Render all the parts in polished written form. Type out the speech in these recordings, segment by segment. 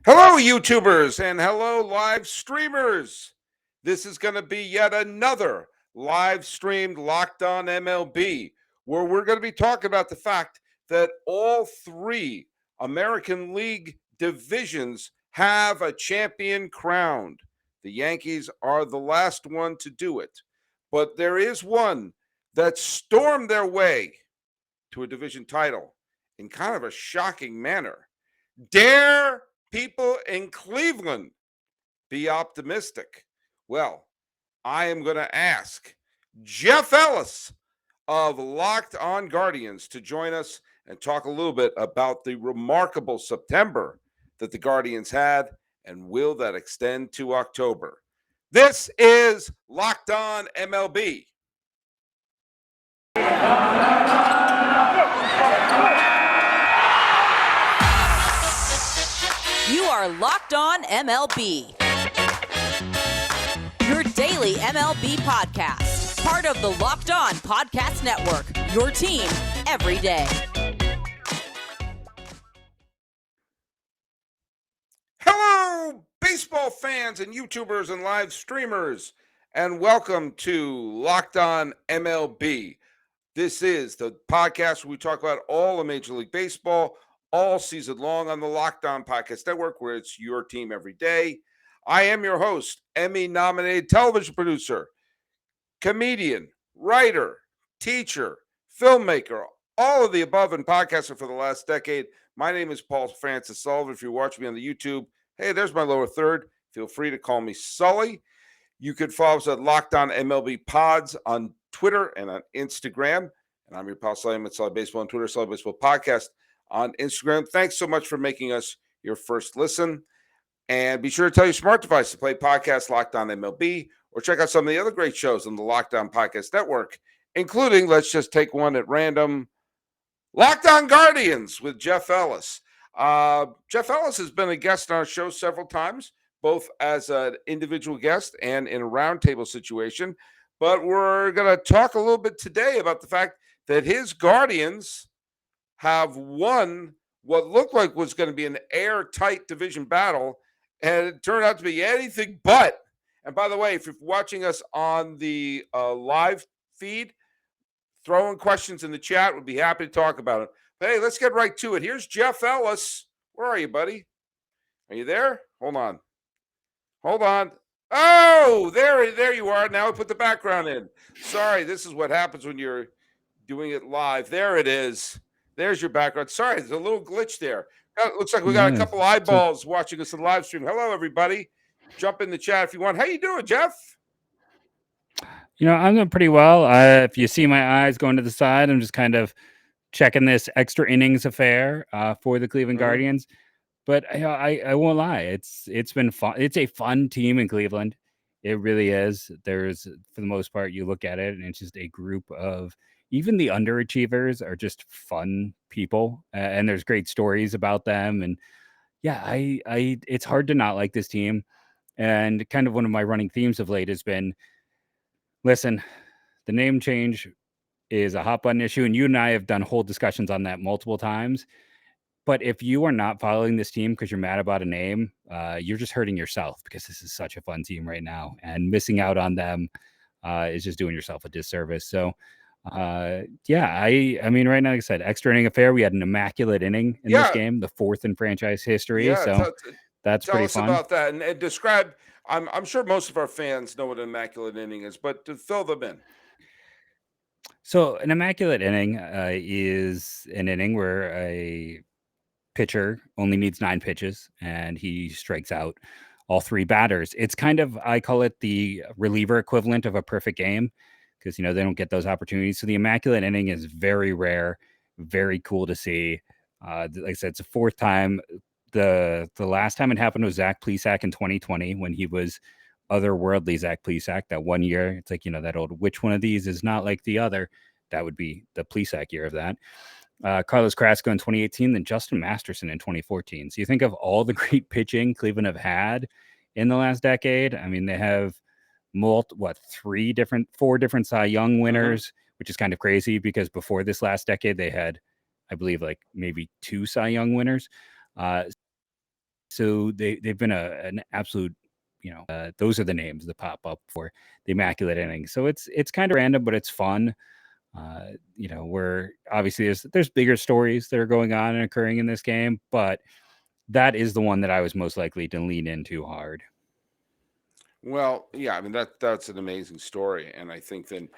Hello, YouTubers, and hello, live streamers. This is going to be yet another live streamed Locked On MLB, where we're going to be talking about the fact that all three American League divisions have a champion crowned. The Yankees are the last one to do it, but there is one that stormed their way to a division title in kind of a shocking manner. Dare people in Cleveland be optimistic? Well, I am going to ask Jeff Ellis of Locked On Guardians to join us and talk a little bit about the remarkable September that the Guardians had and will that extend to October. This is Locked On MLB. You are Locked On MLB, your daily MLB podcast. Part of the Locked On Podcast Network, your team every day. Hello, baseball fans and YouTubers and live streamers, and welcome to Locked On MLB. This is the podcast where we talk about all of Major League Baseball all season long on the Locked On Podcast Network, where it's your team every day. I am your host, Emmy-nominated television producer, comedian, writer, teacher, filmmaker, all of the above, and podcaster for the last decade. My name is Paul Francis Sullivan. If you're watching me on the YouTube, hey, there's my lower third. Feel free to call me Sully. You could follow us at Locked On MLB Pods on Twitter and on Instagram. And I'm your pal Sully. I'm at Sully Baseball on Twitter, Sully Baseball Podcast on Instagram. Thanks so much for making us your first listen. And be sure to tell your smart device to play podcast Locked On MLB or check out some of the other great shows on the Locked On Podcast Network, including, let's just take one at random, Locked On Guardians with Jeff Ellis. Jeff Ellis has been a guest on our show several times, both as an individual guest and in a roundtable situation. But we're going to talk a little bit today about the fact that his Guardians have won what looked like was going to be an airtight division battle, and it turned out to be anything but. And by the way, if you're watching us on the live feed, throw in questions in the chat. We'd be happy to talk about it. But hey, let's get right to it. Here's Jeff Ellis. Where are you, buddy? Are you there? Hold on. Oh, there you are. Now I put the background in. Sorry, this is what happens when you're doing it live. There it is. There's your background. Sorry, there's a little glitch there. Looks like we got a couple eyeballs watching us in the live stream. Hello, everybody. Jump in the chat if you want. How you doing, Jeff? I'm doing pretty well. If you see my eyes going to the side, I'm just kind of checking this extra innings affair for the Cleveland Guardians. But I won't lie, it's been fun. It's a fun team in Cleveland. It really is. There's, for the most part, you look at it and it's just a group of, even the underachievers are just fun people, and there's great stories about them. And yeah, it's hard to not like this team. And kind of one of my running themes of late has been, listen, the name change is a hot button issue, and you and I have done whole discussions on that multiple times. But if you are not following this team because you're mad about a name, you're just hurting yourself, because this is such a fun team right now, and missing out on them is just doing yourself a disservice. So, I mean, right now, like I said, extra inning affair. We had an immaculate inning in this game, the fourth in franchise history. That's pretty fun. Tell us about that and describe. I'm sure most of our fans know what an immaculate inning is, but to fill them in. So an immaculate inning is an inning where a pitcher only needs 9 pitches and he strikes out all 3 batters. It's kind of, I call it the reliever equivalent of a perfect game, because, they don't get those opportunities. So the immaculate inning is very rare, very cool to see. Like I said, it's the 4th time. The last time it happened was Zach Plesac in 2020, when he was otherworldly Zach Plesac. That one year, it's like, that old, which one of these is not like the other? That would be the Plesac year of that. Carlos Carrasco in 2018, then Justin Masterson in 2014. So you think of all the great pitching Cleveland have had in the last decade. I mean, they have 4 different Cy Young winners, which is kind of crazy, because before this last decade, they had, I believe, like maybe 2 Cy Young winners. So they've been an absolute, those are the names that pop up for the Immaculate innings. So it's kind of random, but it's fun. Where obviously there's bigger stories that are going on and occurring in this game, but that is the one that I was most likely to lean into hard. Well, yeah, I mean that's an amazing story, and I think then,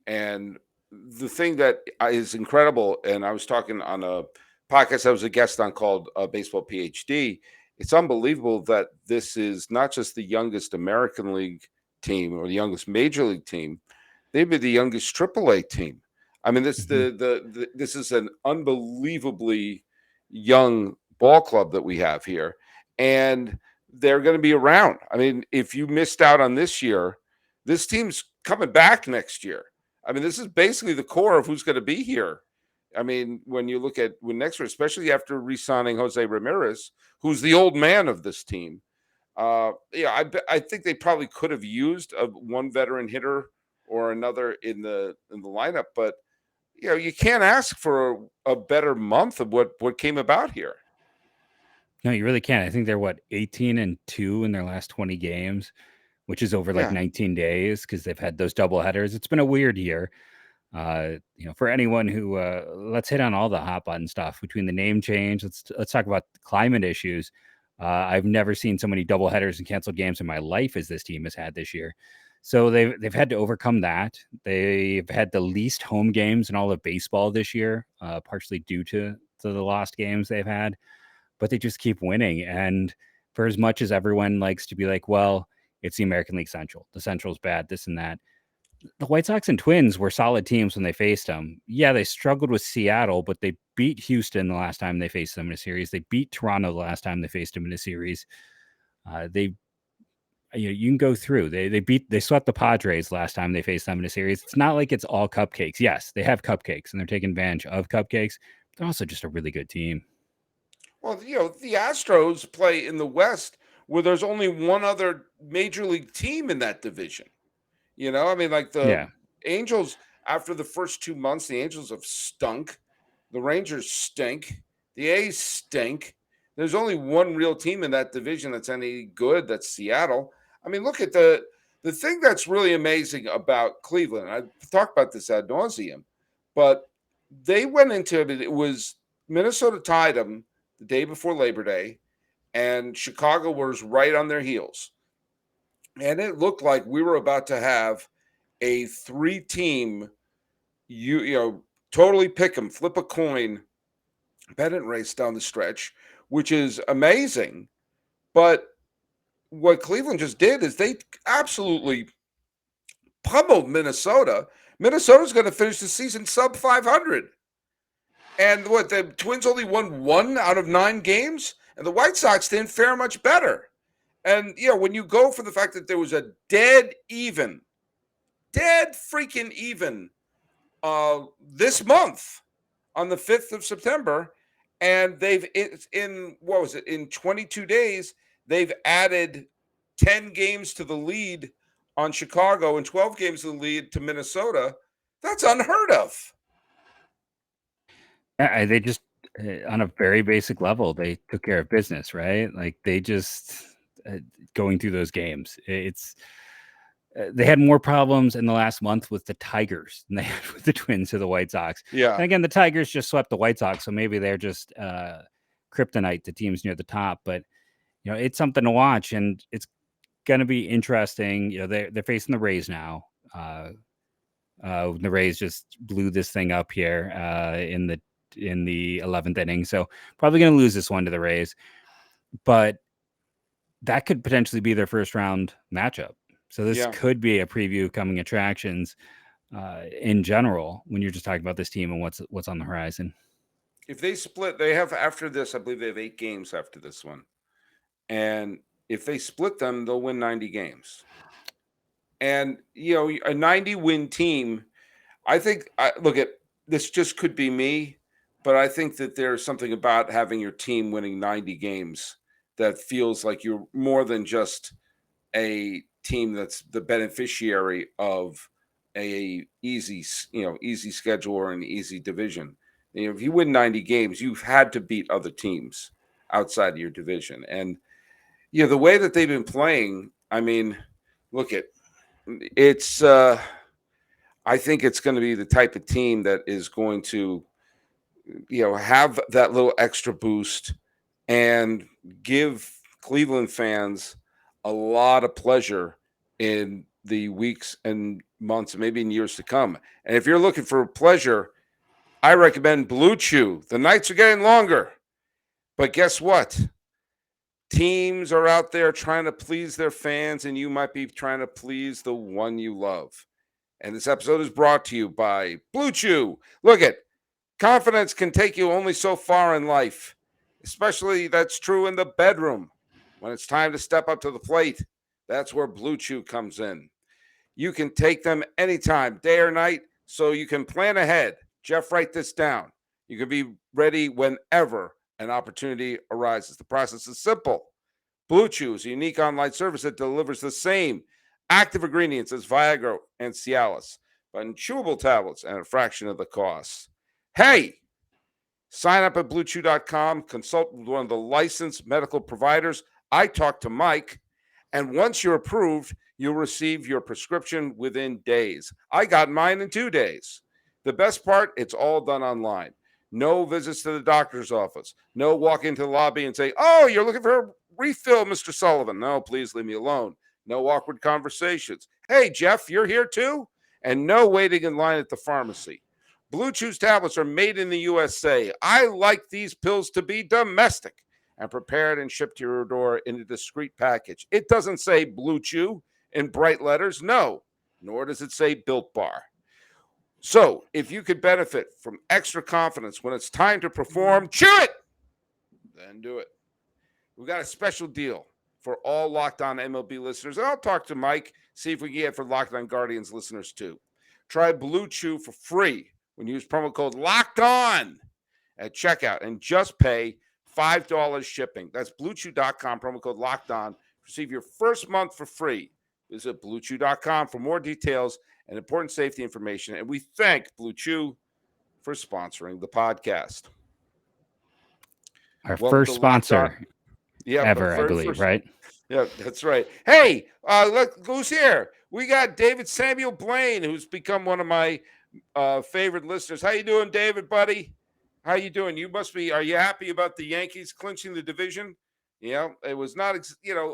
and the thing that is incredible, and I was talking on a podcast I was a guest on called Baseball PhD. It's unbelievable that this is not just the youngest American League team or the youngest Major League team; they'd be the youngest AAA team. I mean, this is an unbelievably young ball club that we have here, and they're going to be around. I mean, if you missed out on this year, this team's coming back next year. I mean, this is basically the core of who's going to be here. I mean, when you look at when next year, especially after re-signing Jose Ramirez, who's the old man of this team. I think they probably could have used one veteran hitter or another in the lineup, but you can't ask for a better month of what came about here. No, you really can't. I think they're 18-2 in their last 20 games, which is over like Yeah. 19 days because they've had those double headers. It's been a weird year. For anyone who let's hit on all the hot button stuff between the name change. Let's talk about climate issues. I've never seen so many double headers and canceled games in my life as this team has had this year. So they've had to overcome that. They've had the least home games in all of baseball this year, partially due to the lost games they've had. But they just keep winning. And for as much as everyone likes to be like, well, it's the American League Central. The Central's bad, this and that. The White Sox and Twins were solid teams when they faced them. Yeah, they struggled with Seattle, but they beat Houston the last time they faced them in a series. They beat Toronto the last time they faced them in a series. You can go through. They swept the Padres last time they faced them in a series. It's not like it's all cupcakes. Yes, they have cupcakes and they're taking advantage of cupcakes. But they're also just a really good team. Well, the Astros play in the West where there's only one other major league team in that division. I mean, like the Angels, after the first 2 months, the Angels have stunk. The Rangers stink. The A's stink. There's only one real team in that division that's any good. That's Seattle. I mean, look at the thing that's really amazing about Cleveland. I talked about this ad nauseum, but they went into it. It was Minnesota tied them the day before Labor Day, and Chicago was right on their heels. And it looked like we were about to have a 3-team, totally pick 'em, flip a coin, pennant race down the stretch, which is amazing. But what Cleveland just did is they absolutely pummeled Minnesota. Minnesota's going to finish the season sub 500. And what, the Twins only won 1 out of 9 games, and the White Sox didn't fare much better. And when you go for the fact that there was a dead freaking even this month on the 5th of September, and in 22 days they've added 10 games to the lead on Chicago and 12 games to the lead to Minnesota. That's unheard of. They just on a very basic level, they took care of business, right? Like they just going through those games. They had more problems in the last month with the Tigers than they had with the Twins or the White Sox. Yeah. And again, the Tigers just swept the White Sox, so maybe they're just kryptonite, the teams near the top. But it's something to watch, and it's going to be interesting. They're facing the Rays now. The Rays just blew this thing up here in the 11th inning, so probably going to lose this one to the Rays. But that could potentially be their first round matchup. So this could be a preview of coming attractions in general when you're just talking about this team and what's on the horizon. If they split, they have after this, I believe they have 8 games after this one. And if they split them, they'll win 90 games. And, a 90-win team, I think, look at this just could be me, but I think that there's something about having your team winning 90 games that feels like you're more than just a team that's the beneficiary of a easy schedule or an easy division. If you win 90 games, you've had to beat other teams outside of your division. And Yeah, the way that they've been playing, I mean, look at it's. I think it's going to be the type of team that is going to, have that little extra boost and give Cleveland fans a lot of pleasure in the weeks and months, maybe in years to come. And if you're looking for pleasure, I recommend Blue Chew. The nights are getting longer, but guess what? Teams are out there trying to please their fans, and you might be trying to please the one you love. And this episode is brought to you by Blue Chew. Look at confidence can take you only so far in life, especially that's true in the bedroom. When it's time to step up to the plate, that's where Blue Chew comes in. You can take them anytime, day or night, so you can plan ahead. Jeff, write this down. You can be ready whenever an opportunity arises. The process is simple. Blue Chew is a unique online service that delivers the same active ingredients as Viagra and Cialis, but in chewable tablets and a fraction of the cost. Hey, sign up at BlueChew.com, consult with one of the licensed medical providers. I talked to Mike, and once you're approved, you'll receive your prescription within days. I got mine in 2 days. The best part, it's all done online. No visits to the doctor's office. No walk into the lobby and say, "Oh, you're looking for a refill, Mr. Sullivan." No, please leave me alone. No awkward conversations. "Hey, Jeff, you're here too?" And no waiting in line at the pharmacy. Blue Chew's tablets are made in the USA. I like these pills to be domestic and prepared and shipped to your door in a discreet package. It doesn't say Blue Chew in bright letters. No, nor does it say Built Bar. So if you could benefit from extra confidence when it's time to perform, chew it, then do it. We've got a special deal for all Locked On MLB listeners. And I'll talk to Mike, see if we can get it for Locked On Guardians listeners too. Try Blue Chew for free when you use promo code Locked On at checkout and just pay $5 shipping. That's BlueChew.com, promo code Locked On. Receive your first month for free. Visit BlueChew.com for more details and important safety information. And we thank Blue Chew for sponsoring the podcast. Our first sponsor ever, I believe, right? Yeah, that's right. Hey, look who's here. We got David Samuel Blaine, who's become one of my favorite listeners. How you doing, David, buddy? How you doing? Are you happy about the Yankees clinching the division? It was not,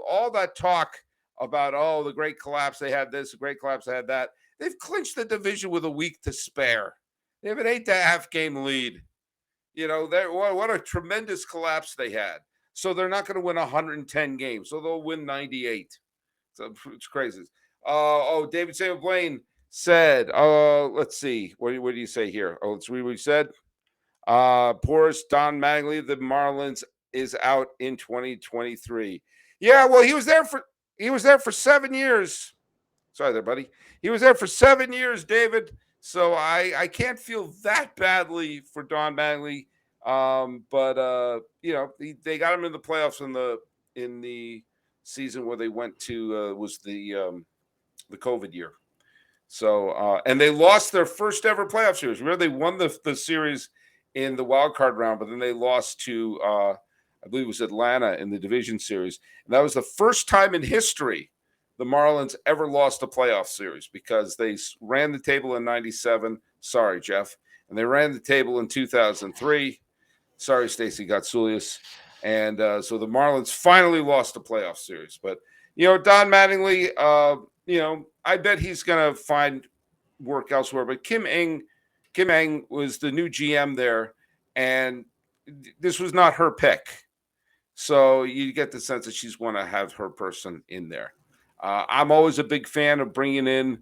all that talk about, the great collapse. They had this, the great collapse. They had that. They've clinched the division with a week to spare. They have an 8.5 game lead. What a tremendous collapse they had. So they're not going to win 110 games. So they'll win 98. So it's crazy. David Samuel Blaine said, let's see. What do you say here? Let's read what he said. Poorest Don Mattingly of the Marlins is out in 2023. Yeah, well, he was there for 7 years. Sorry there, buddy. He was there for 7 years, David. So I can't feel that badly for Don Mattingly. But they got him in the playoffs in the season where they went to was the COVID year. So and they lost their first ever playoff series. Remember, they won the series in the wild card round, but then they lost to I believe it was Atlanta in the division series. And that was the first time in history the Marlins ever lost a playoff series because they ran the table in 97. Sorry, Jeff. And they ran the table in 2003. Sorry, Stacey Gotsulias. And so the Marlins finally lost a playoff series. But, Don Mattingly, I bet he's going to find work elsewhere. But Kim Eng was the new GM there, and this was not her pick. So you get the sense that she's want to have her person in there. I'm always a big fan of bringing in,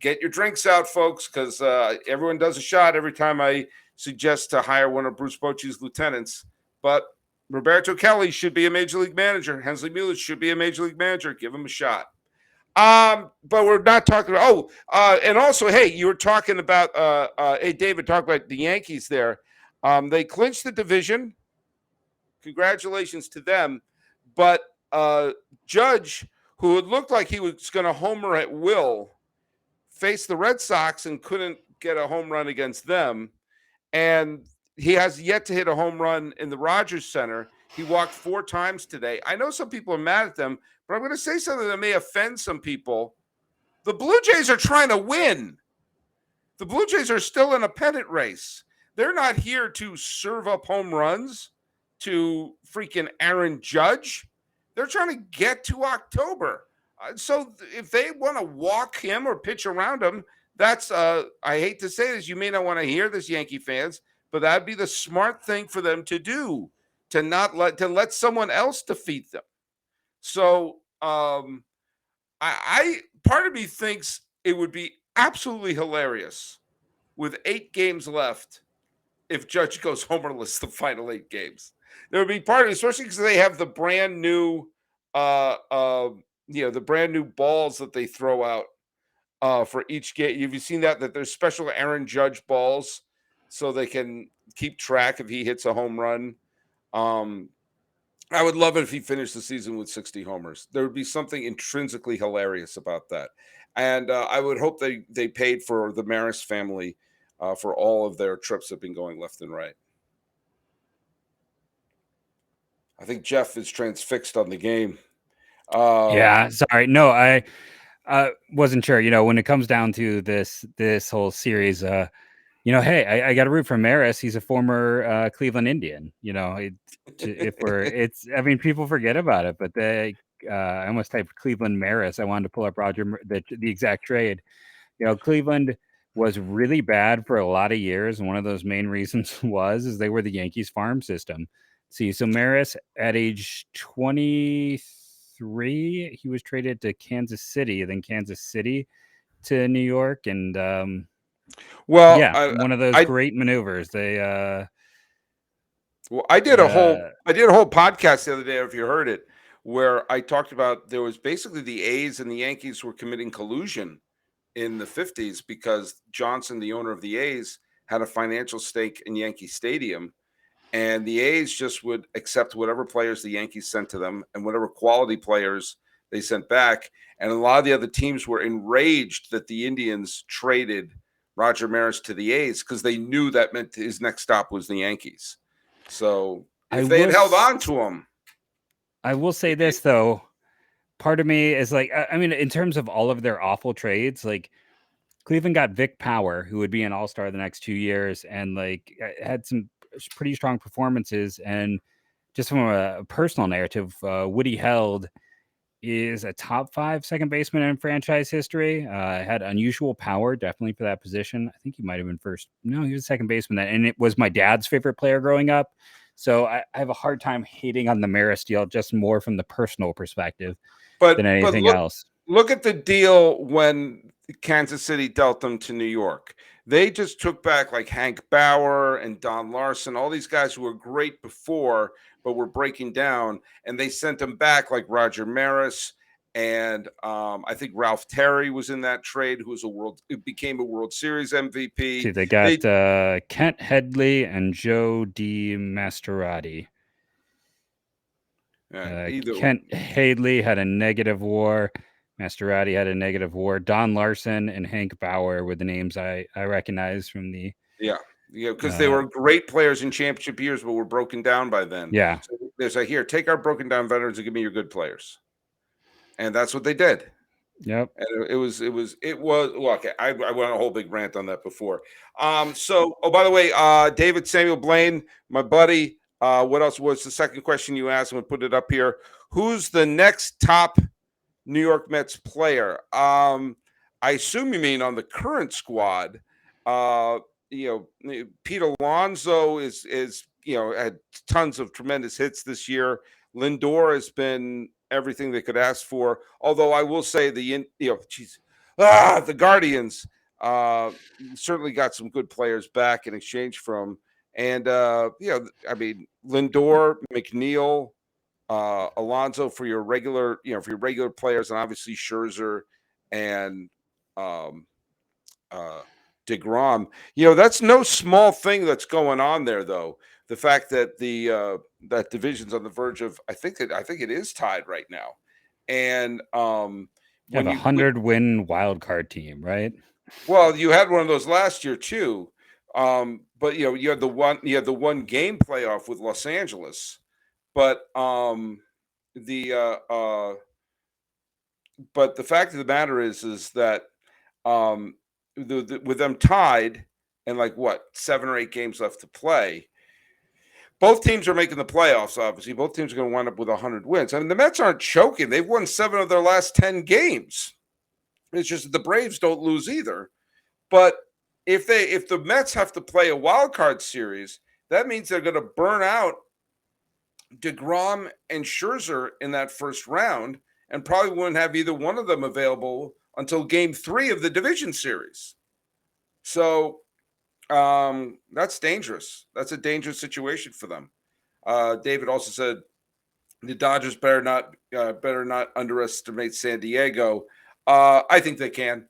get your drinks out, folks, because everyone does a shot every time I suggest to hire one of Bruce Bochy's lieutenants. But Roberto Kelly should be a major league manager. Hensley Mueller should be a major league manager. Give him a shot. But we're not talking about, and also, hey, you were talking about, hey, David, talk about the Yankees there. They clinched the division. Congratulations to them. But Judge, who it looked like he was going to homer at will, faced the Red Sox and couldn't get a home run against them. And he has yet to hit a home run in the Rogers Center. He walked 4 times today. I know some people are mad at them, but I'm going to say something that may offend some people. The Blue Jays are trying to win. The Blue Jays are still in a pennant race. They're not here to serve up home runs to freaking Aaron Judge. They're trying to get to October. So if they want to walk him or pitch around him, that's I hate to say this, you may not want to hear this, Yankee fans, but that'd be the smart thing for them to do, to let someone else defeat them. So I part of me thinks it would be absolutely hilarious with 8 games left if Judge goes homerless the final 8 games. There would be part of it, especially because they have the brand new the brand new balls that they throw out for each game. Have you seen that there's special Aaron Judge balls so they can keep track if he hits a home run? I would love it if he finished the season with 60 homers. There would be something intrinsically hilarious about that. And I would hope they paid for the Maris family for all of their trips that have been going left and right. I think Jeff is transfixed on the game. Yeah, sorry. No, I wasn't sure. When it comes down to this whole series, hey, I got to root for Maris. He's a former Cleveland Indian. People forget about it, but I almost typed Cleveland Maris. I wanted to pull up Roger the exact trade. Cleveland was really bad for a lot of years, and one of those main reasons is they were the Yankees farm system. See, so Maris at age 23, he was traded to Kansas City, then Kansas City to New York, and one of those great maneuvers. They I did a whole podcast the other day, if you heard it, where I talked about there was basically the A's and the Yankees were committing collusion in the 50s because Johnson, the owner of the A's, had a financial stake in Yankee Stadium, and the A's just would accept whatever players the Yankees sent to them and whatever quality players they sent back. And a lot of the other teams were enraged that the Indians traded Roger Maris to the A's because they knew that meant his next stop was the Yankees. So if they had held on to him. I will say this, though. Part of me is like, in terms of all of their awful trades, like Cleveland got Vic Power, who would be an all-star the next 2 years, and like had some pretty strong performances. And just from a personal narrative, Woody Held is a top 5 second baseman in franchise history. Had unusual power, definitely for that position. I think he might have been first. No, he was second baseman then, and it was my dad's favorite player growing up. So I have a hard time hating on the Maris deal, just more from the personal perspective than anything else. Look at the deal when Kansas City dealt them to New York. They just took back like Hank Bauer and Don Larson, all these guys who were great before, but were breaking down, and they sent them back like Roger Maris. And I think Ralph Terry was in that trade, who became a World Series MVP. See, they got Kent Headley and Joe DiMasterati. Kent Headley had a negative WAR. Masterati had a negative WAR. Don Larson and Hank Bauer were the names I recognize from the because they were great players in championship years, but were broken down by then. Yeah, so there's here, take our broken down veterans and give me your good players. And that's what they did. Yep. And it was well, okay. I went on a whole big rant on that before. So by the way, David Samuel Blaine, my buddy. What else was the second question you asked? I'm gonna put it up here. Who's the next top New York Mets player? I assume you mean on the current squad. Pete Alonso is had tons of tremendous hits this year. Lindor has been everything they could ask for. Although I will say the Guardians certainly got some good players back in exchange from, and Lindor, McNeil, Alonso for your regular players, and obviously Scherzer and DeGrom. That's no small thing that's going on there, though. The fact that that division's on the verge of, I think it is tied right now, and you have a 100-win wild card team, right? Well, you had one of those last year too, but you had the one game playoff with Los Angeles, But the but the fact of the matter is that um, with them tied and like what 7 or 8 games left to play, both teams are making the playoffs. Obviously, both teams are going to wind up with 100 wins. I mean, the Mets aren't choking; they've won 7 of their last 10 games. It's just that the Braves don't lose either. But if the Mets have to play a wild card series, that means they're going to burn out DeGrom and Scherzer in that first round, and probably wouldn't have either one of them available until Game 3 of the division series. So that's dangerous. That's a dangerous situation for them. David also said the Dodgers better not underestimate San Diego. I think they can.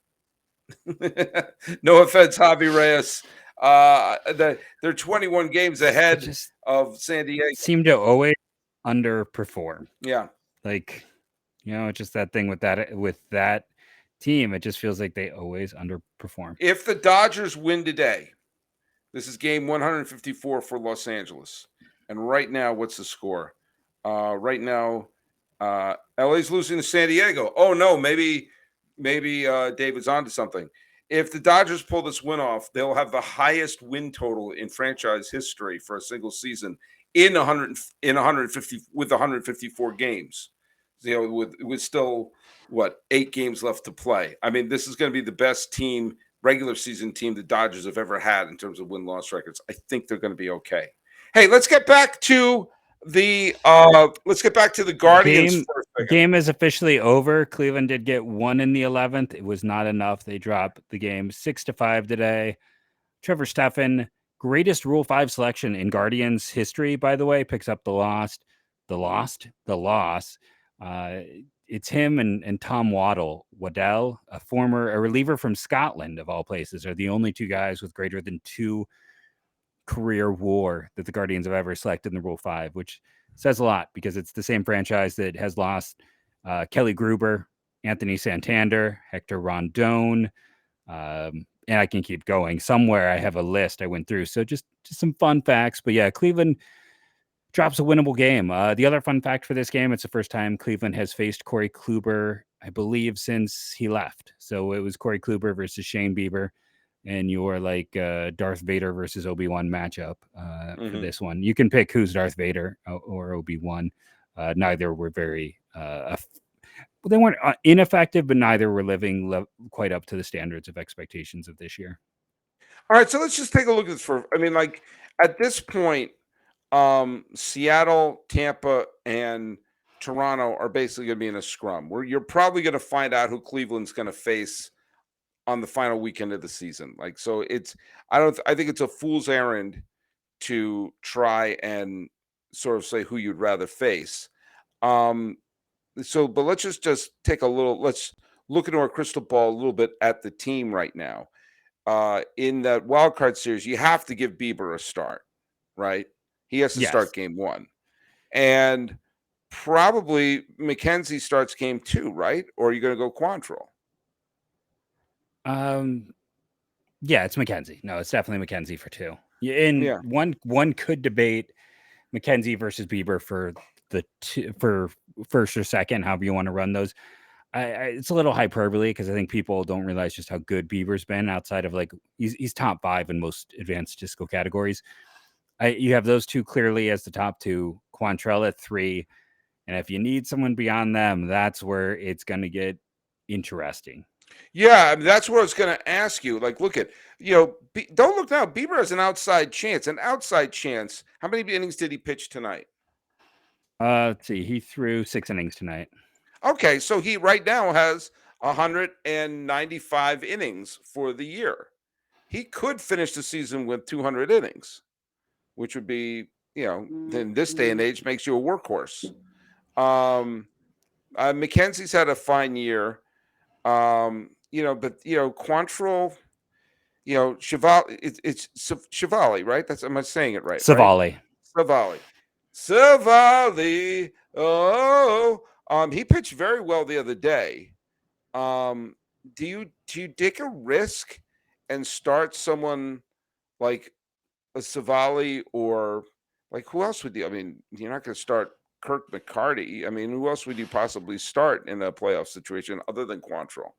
No offense, Javi Reyes. They're 21 games They ahead just of San Diego. seem to always underperform. Yeah. Like, it's just that thing with that team. It just feels like they always underperform. If the Dodgers win today, this is game 154 for Los Angeles. And right now, what's the score? Right now, LA's losing to San Diego. Oh no, maybe David's onto something. If the Dodgers pull this win off, they'll have the highest win total in franchise history for a single season in 150 with 154 games. With still 8 games left to play. I mean, this is going to be the best regular season team the Dodgers have ever had in terms of win-loss records. I think they're going to be okay. Hey, let's get back to the Guardians for a second. Game is officially over. Cleveland did get 1 in the 11th. It was not enough. They dropped the game 6-5 today. Trevor Stephan, greatest Rule 5 selection in Guardians history, by the way, picks up the loss. It's him and Tom Waddell, a reliever from Scotland, of all places, are the only 2 guys with greater than 2 career WAR that the Guardians have ever selected in the Rule 5, which says a lot because it's the same franchise that has lost Kelly Gruber, Anthony Santander, Hector Rondon, and I can keep going. Somewhere I have a list I went through. So just some fun facts. But yeah, Cleveland drops a winnable game. The other fun fact for this game, it's the first time Cleveland has faced Corey Kluber, I believe, since he left. So it was Corey Kluber versus Shane Bieber, and your Darth Vader versus Obi-Wan matchup for this one. You can pick who's Darth Vader or Obi-Wan. Neither were very they weren't ineffective, but neither were living quite up to the standards of expectations of this year. All right, so let's just take a look at this at this point, Seattle, Tampa, and Toronto are basically going to be in a scrum where you're probably going to find out who Cleveland's going to face on the final weekend of the season. I think it's a fool's errand to try and sort of say who you'd rather face. But let's just take let's look into our crystal ball a little bit at the team right now. In that wild card series, you have to give Bieber a start, right? He has to start game 1. And probably McKenzie starts game 2, right? Or are you going to go Quantrill? Yeah, it's McKenzie. No, it's definitely McKenzie for 2. One could debate McKenzie versus Bieber for for first or second, however you want to run those. It's a little hyperbole because I think people don't realize just how good Bieber's been outside of he's top 5 in most advanced statistical categories. You have those 2 clearly as the top 2, Quantrill at 3. And if you need someone beyond them, that's where it's going to get interesting. Yeah, I mean, that's what I was going to ask you. Look at, don't look now. Bieber has an outside chance. How many innings did he pitch tonight? Let's see. He threw 6 innings tonight. Okay, so he right now has 195 innings for the year. He could finish the season with 200 innings, which would be, in this day and age, makes you a workhorse. McKenzie's had a fine year. But Quantrill, Chevali, it's Chevali, right? Am I saying it right? Savali. Right? Savali. Oh, he pitched very well the other day. Do you take a risk and start someone like a Savali or Like, who else would you? I mean, you're not going to start Kirk McCarty. I mean, who else would you possibly start in a playoff situation other than Quantrill?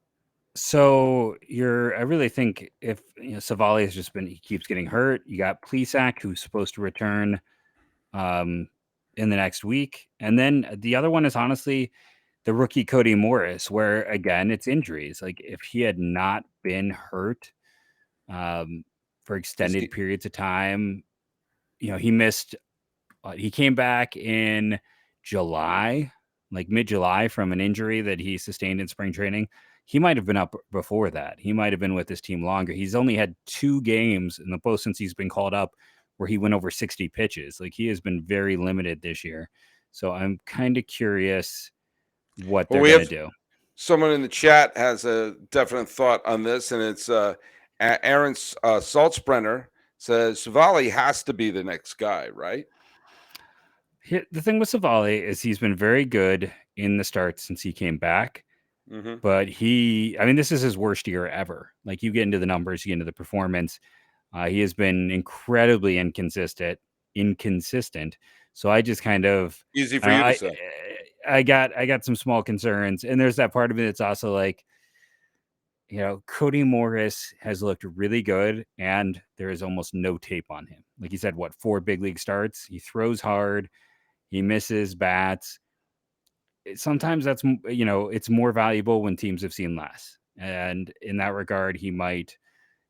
So I really think if Savali has just been, he keeps getting hurt. You got Plesac, who's supposed to return in the next week, and then the other one is honestly the rookie Cody Morris, where again it's injuries. Like if he had not been hurt for extended periods of time, he missed. He came back in July, like mid-July, from an injury that he sustained in spring training. He might have been up before that. He might have been with his team longer. He's only had 2 games in the post since he's been called up where he went over 60 pitches. Like he has been very limited this year. So I'm kind of curious what they're going to do. Someone in the chat has a definite thought on this, and it's Aaron Saltzbrenner says Savali has to be the next guy, right? The thing with Savali is he's been very good in the start since he came back. But this is his worst year ever. Like you get into the numbers, you get into the performance. He has been incredibly inconsistent. So I just kind of easy for you to say. I got some small concerns, and there's that part of it that's also like, Cody Morris has looked really good, and there is almost no tape on him. Like he said, 4 big league starts. He throws hard, he misses bats. Sometimes that's it's more valuable when teams have seen less, and in that regard, he might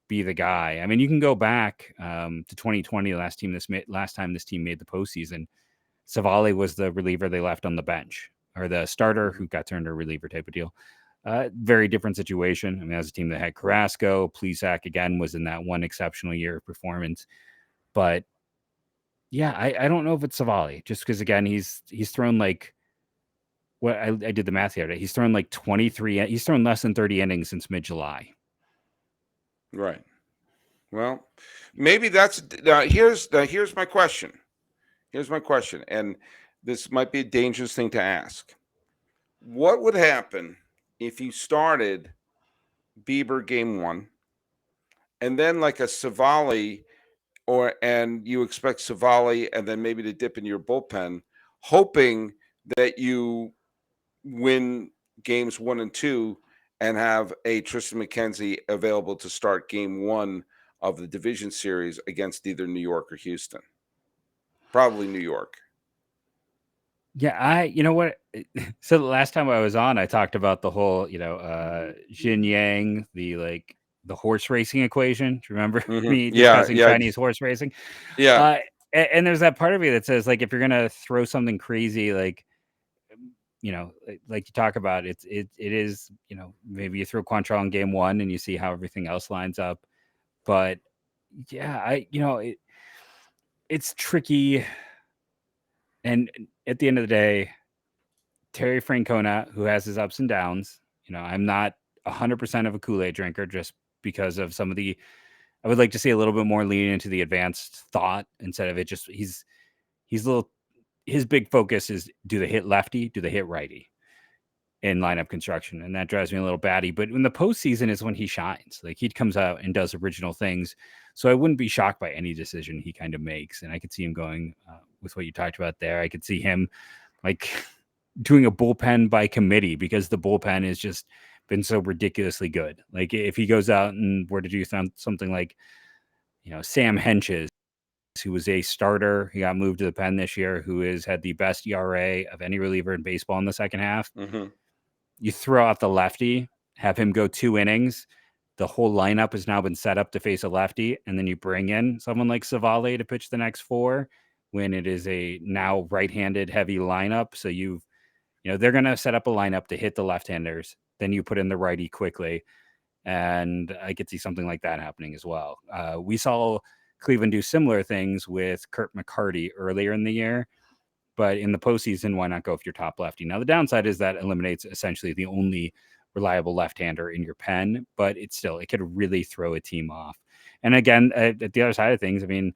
be the guy. I mean, you can go back to 2020, last time this team made the postseason. Savali was the reliever they left on the bench, or the starter who got turned to a reliever type of deal. Very different situation. I mean, that was a team that had Carrasco. Plesac again was in that one exceptional year of performance, but yeah, I don't know if it's Savali, just because again he's thrown like. Well, I did the math the other day. He's thrown like 23. He's thrown less than 30 innings since mid-July. Right. Well, maybe that's here's my question. Here's my question, and this might be a dangerous thing to ask. What would happen if you started Bieber game 1, and then like a Savali, and you expect Savali, and then maybe to dip in your bullpen, hoping that you win games 1 and 2 and have a Tristan McKenzie available to start game 1 of the division series against either New York or Houston? Probably New York. Yeah, you know what? So the last time I was on, I talked about the whole, Jin Yang, the horse racing equation. Do you remember me discussing Chinese horse racing? Yeah. And there's that part of me that says, like, if you're gonna throw something crazy, like you talk about, it is, maybe you throw Quantrill in game 1 and you see how everything else lines up. But yeah, it's tricky. And at the end of the day, Terry Francona, who has his ups and downs, I'm not 100% of a Kool-Aid drinker just because of some of I would like to see a little bit more lean into the advanced thought instead of it just, his big focus is, do they hit lefty? Do they hit righty in lineup construction? And that drives me a little batty. But in the postseason is when he shines. Like he comes out and does original things. So I wouldn't be shocked by any decision he kind of makes. And I could see him going with what you talked about there. I could see him like doing a bullpen by committee because the bullpen has just been so ridiculously good. Like if he goes out and were to do something like, Sam Henches, who was a starter, he got moved to the pen this year, who has had the best ERA of any reliever in baseball in the second half. You throw out the lefty, have him go 2 innings. The whole lineup has now been set up to face a lefty, and then you bring in someone like Savali to pitch the next 4 when it is a now right-handed heavy lineup. So they're going to set up a lineup to hit the left-handers. Then you put in the righty quickly, and I could see something like that happening as well. We saw Cleveland do similar things with Kurt McCarty earlier in the year, but in the postseason, why not go with your top lefty? Now, the downside is that eliminates essentially the only reliable left-hander in your pen, but it could really throw a team off. And again, at the other side of things, I mean,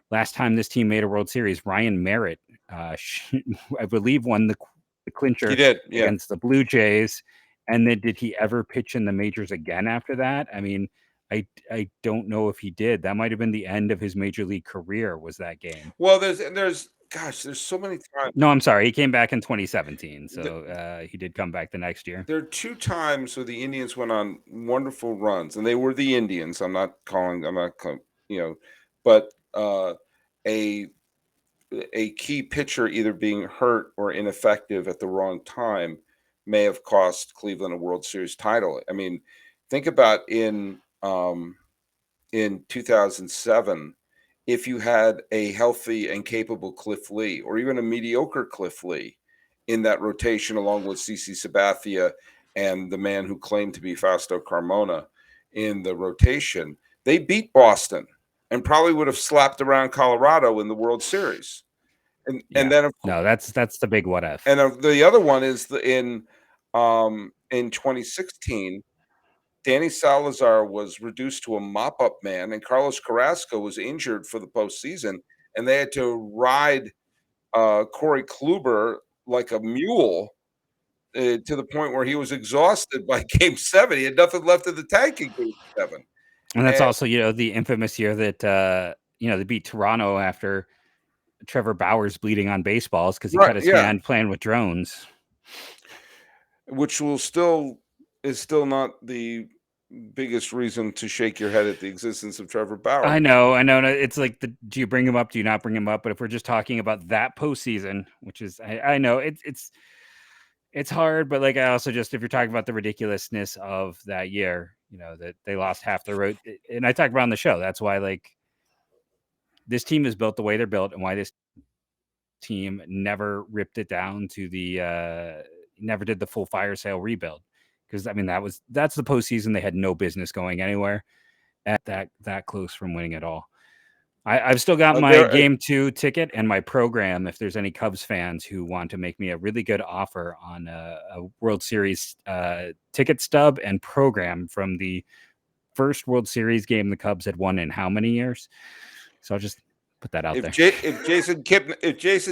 last time this team made a World Series, Ryan Merritt, I believe, won the clincher against the Blue Jays. And then did he ever pitch in the majors again after that? I mean, I don't know if he did. That might have been the end of his major league career. Was that game? Well, there's so many times. No, I'm sorry. He came back in 2017, so he did come back the next year. There are 2 times where the Indians went on wonderful runs, and they were the Indians. I'm not, but a key pitcher either being hurt or ineffective at the wrong time may have cost Cleveland a World Series title. I mean, think about in 2007, if you had a healthy and capable Cliff Lee, or even a mediocre Cliff Lee in that rotation, along with CC Sabathia and the man who claimed to be Fausto Carmona in the rotation, they beat Boston and probably would have slapped around Colorado in the World Series. And then that's the big what if. And the other one is in 2016, Danny Salazar was reduced to a mop-up man, and Carlos Carrasco was injured for the postseason, and they had to ride Corey Kluber like a mule to the point where he was exhausted by Game 7. He had nothing left in the tank in Game 7. And that's also, the infamous year that, they beat Toronto after Trevor Bauer's bleeding on baseballs because he cut his hand playing with drones. Which is still not the biggest reason to shake your head at the existence of Trevor Bauer. I know. It's like, do you bring him up? Do you not bring him up? But if we're just talking about that postseason, which is, I know it's hard, but like, I also just, if you're talking about the ridiculousness of that year, that they lost half the road, and I talked about on the show, that's why, like, this team is built the way they're built, and why this team never ripped it down to never did the full fire sale rebuild. Because I mean, that's the postseason. They had no business going anywhere at that close from winning it all. I've still got my Game 2 ticket and my program. If there's any Cubs fans who want to make me a really good offer on a World Series ticket stub and program from the first World Series game the Cubs had won in how many years? So I'll just put that out there. If Jason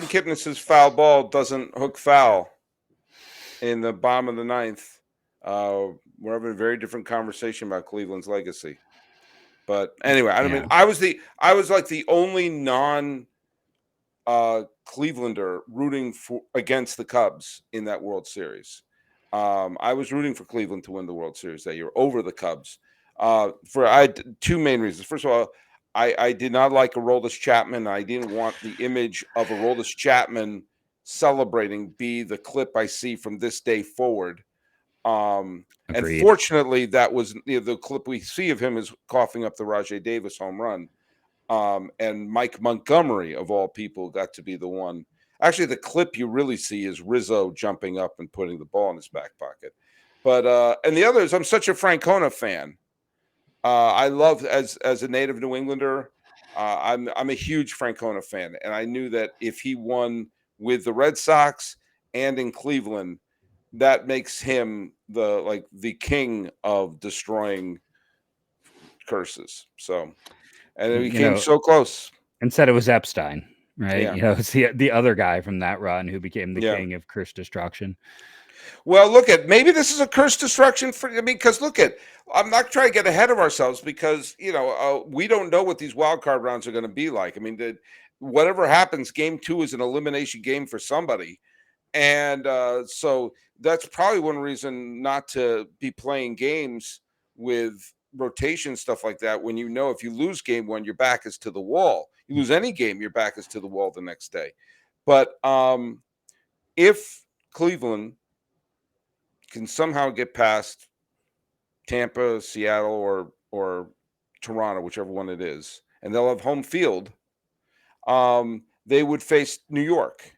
Kipnis's foul ball doesn't hook foul in the bottom of the ninth, we're having a very different conversation about Cleveland's legacy. But anyway, I mean, I was like the only non Clevelander rooting against the Cubs in that World Series. I was rooting for Cleveland to win the World Series that year over the Cubs. I had 2 main reasons. First of all, I did not like Aroldis Chapman. I didn't want the image of Aroldis Chapman celebrating be the clip I see from this day forward. And fortunately, that was the clip we see of him is coughing up the Rajai Davis home run. And Mike Montgomery, of all people, got to be the one. Actually, the clip you really see is Rizzo jumping up and putting the ball in his back pocket. But and the other is I'm such a Francona fan. I love as a native New Englander. I'm a huge Francona fan, and I knew that if he won with the Red Sox and in Cleveland, that makes him the king of destroying curses. So, and it became so close. And said it was Epstein, right? Yeah. It's the other guy from that run who became the king of curse destruction. Well, maybe this is a curse destruction because I'm not trying to get ahead of ourselves because, we don't know what these wild card rounds are going to be like. I mean, whatever happens, Game 2 is an elimination game for somebody. And so that's probably one reason not to be playing games with rotation stuff like that. When if you lose Game 1, your back is to the wall. You lose any game, your back is to the wall the next day. But if Cleveland can somehow get past Tampa, Seattle, or Toronto, whichever one it is, and they'll have home field, they would face New York.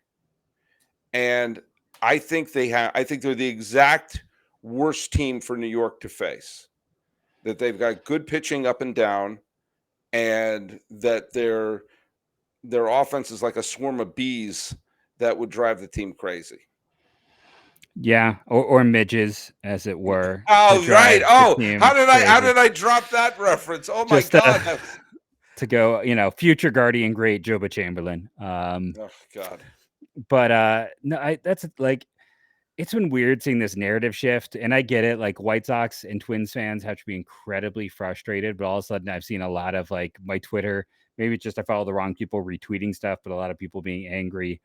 And I think they're the exact worst team for New York to face. That they've got good pitching up and down, and that their offense is like a swarm of bees that would drive the team crazy. Yeah, or midges, as it were. Oh, right. Oh, how did I drop that reference? Oh my God. To go, future guardian great Joba Chamberlain. Oh God. But no, that's like it's been weird seeing this narrative shift, and I get it. Like White Sox and Twins fans have to be incredibly frustrated, but all of a sudden I've seen a lot of like my Twitter. Maybe it's just I follow the wrong people retweeting stuff, but a lot of people being angry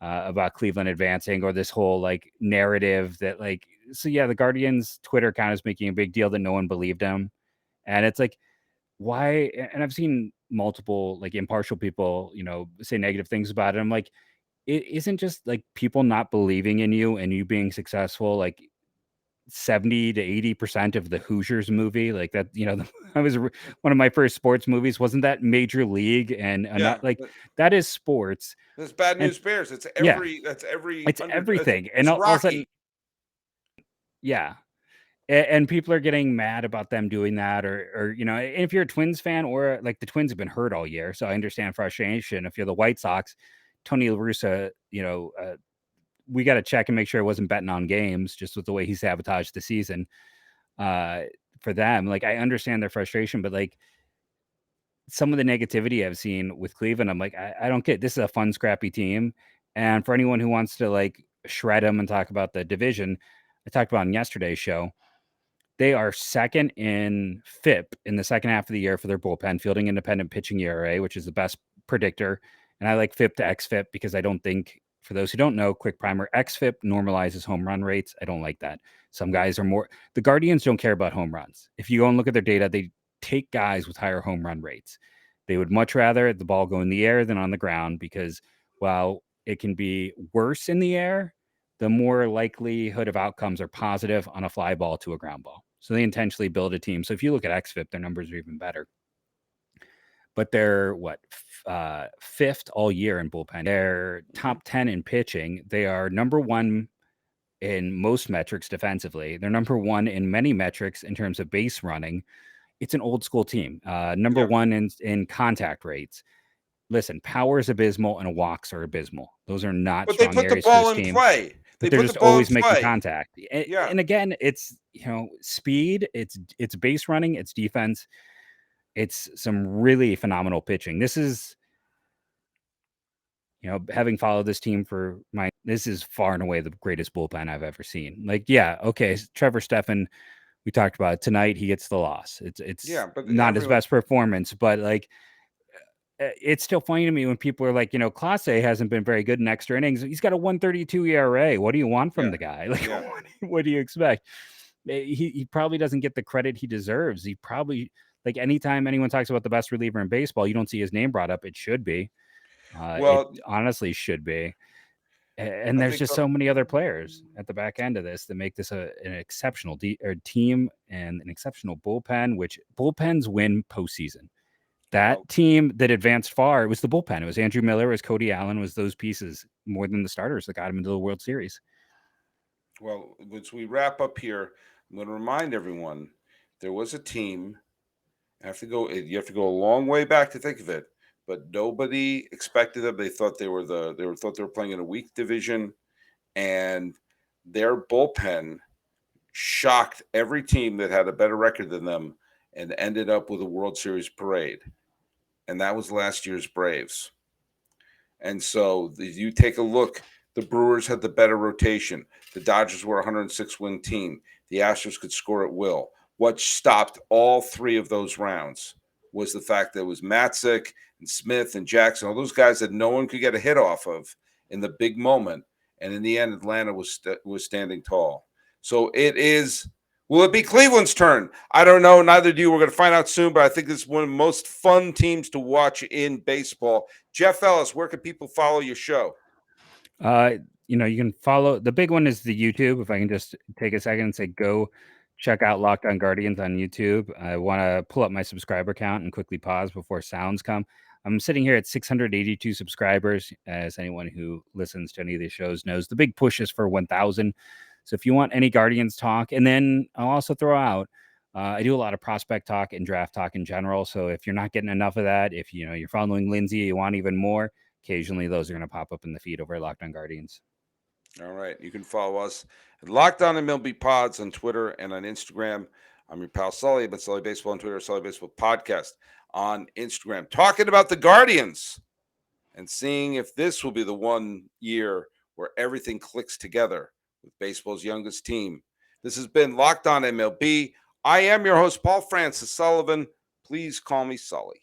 about Cleveland advancing or this whole like narrative that like. So yeah, the Guardians Twitter account is making a big deal that no one believed them, and it's like why? And I've seen multiple like impartial people, say negative things about it. I'm like it isn't just like people not believing in you and you being successful, like 70 to 80% of the Hoosiers movie, like that, I was one of my first sports movies, wasn't that Major League and Yeah, not like that is sports. this Bad And News Bears. It's yeah, that's every it's under. everything. And It's all of a sudden, Rocky. yeah. And people are getting mad about them doing that, or if you're a Twins fan, or like the Twins have been hurt all year, so I understand frustration. If you're the White Sox, Tony La Russa, we got to check and make sure it wasn't betting on games, just with the way he sabotaged the season for them. Like, I understand their frustration, but like some of the negativity I've seen with Cleveland, I'm like, I don't get, this is a fun, scrappy team. And for anyone who wants to like shred them and talk about the division, I talked about on yesterday's show, they are second in FIP in the second half of the year for their bullpen, fielding independent pitching ERA, which is the best predictor. And I like FIP to XFIP because I don't think, for those who don't know, quick primer, XFIP normalizes home run rates. I don't like that. Some guys are more, the Guardians don't care about home runs. If you go and look at their data, they take guys with higher home run rates. They would much rather the ball go in the air than on the ground because while it can be worse in the air, the more likelihood of outcomes are positive on a fly ball to a ground ball. So they intentionally build a team. So if you look at XFIP, their numbers are even better. But they're fifth all year in bullpen. They're top 10 in pitching. They are number one in most metrics defensively. They're number one in many metrics in terms of base running. It's an old school team. Number one in contact rates. Listen, power is abysmal and walks are abysmal. Those are not But they strong put the areas for ball this in team. play. But They they're put the just ball in always making play. contact. Yeah. And again, it's speed, it's base running, it's defense, it's some really phenomenal pitching. This is having followed this team this is far and away the greatest bullpen I've ever seen. Like, yeah, okay, Trevor Stephan, we talked about it tonight. He gets the loss. It's but not his best performance, but like it's still funny to me when people are like, Clase hasn't been very good in extra innings. He's got a 1.32 ERA. What do you want from the guy? Like, what do you expect? He probably doesn't get the credit he deserves. He probably, like, anytime anyone talks about the best reliever in baseball, you don't see his name brought up. It should be. It honestly should be. And there's just so many other players at the back end of this that make this an exceptional team and an exceptional bullpen, which bullpens win postseason. That team that advanced far, it was the bullpen. It was Andrew Miller, it was Cody Allen, it was those pieces more than the starters that got him into the World Series. Well, as we wrap up here, I'm going to remind everyone there was a team. You have to go a long way back to think of it, but nobody expected them. They thought they were playing in a weak division, and their bullpen shocked every team that had a better record than them and ended up with a World Series parade. And that was last year's Braves. And so you take a look, the Brewers had the better rotation. The Dodgers were a 106-win team. The Astros could score at will. What stopped all three of those rounds was the fact that it was Matzik and Smith and Jackson, all those guys that no one could get a hit off of in the big moment. And in the end, Atlanta was standing tall. So it is. Will it be Cleveland's turn? I don't know. Neither do you. We're going to find out soon, but I think this is one of the most fun teams to watch in baseball. Jeff Ellis, where can people follow your show? You can follow, the big one is the YouTube. If I can just take a second and say, go check out Locked On Guardians on YouTube. I want to pull up my subscriber count and quickly pause before sounds come. I'm sitting here at 682 subscribers. As anyone who listens to any of these shows knows, the big push is for 1,000. So if you want any Guardians talk, and then I'll also throw out, I do a lot of prospect talk and draft talk in general. So if you're not getting enough of that, if you're following Lindsay, you want even more, occasionally those are going to pop up in the feed over at Locked On Guardians. All right. You can follow us at Locked On MLB Pods on Twitter and on Instagram. I'm your pal Sully, but Sully Baseball on Twitter, Sully Baseball Podcast on Instagram. Talking about the Guardians and seeing if this will be the one year where everything clicks together with baseball's youngest team. This has been Locked On MLB. I am your host, Paul Francis Sullivan. Please call me Sully.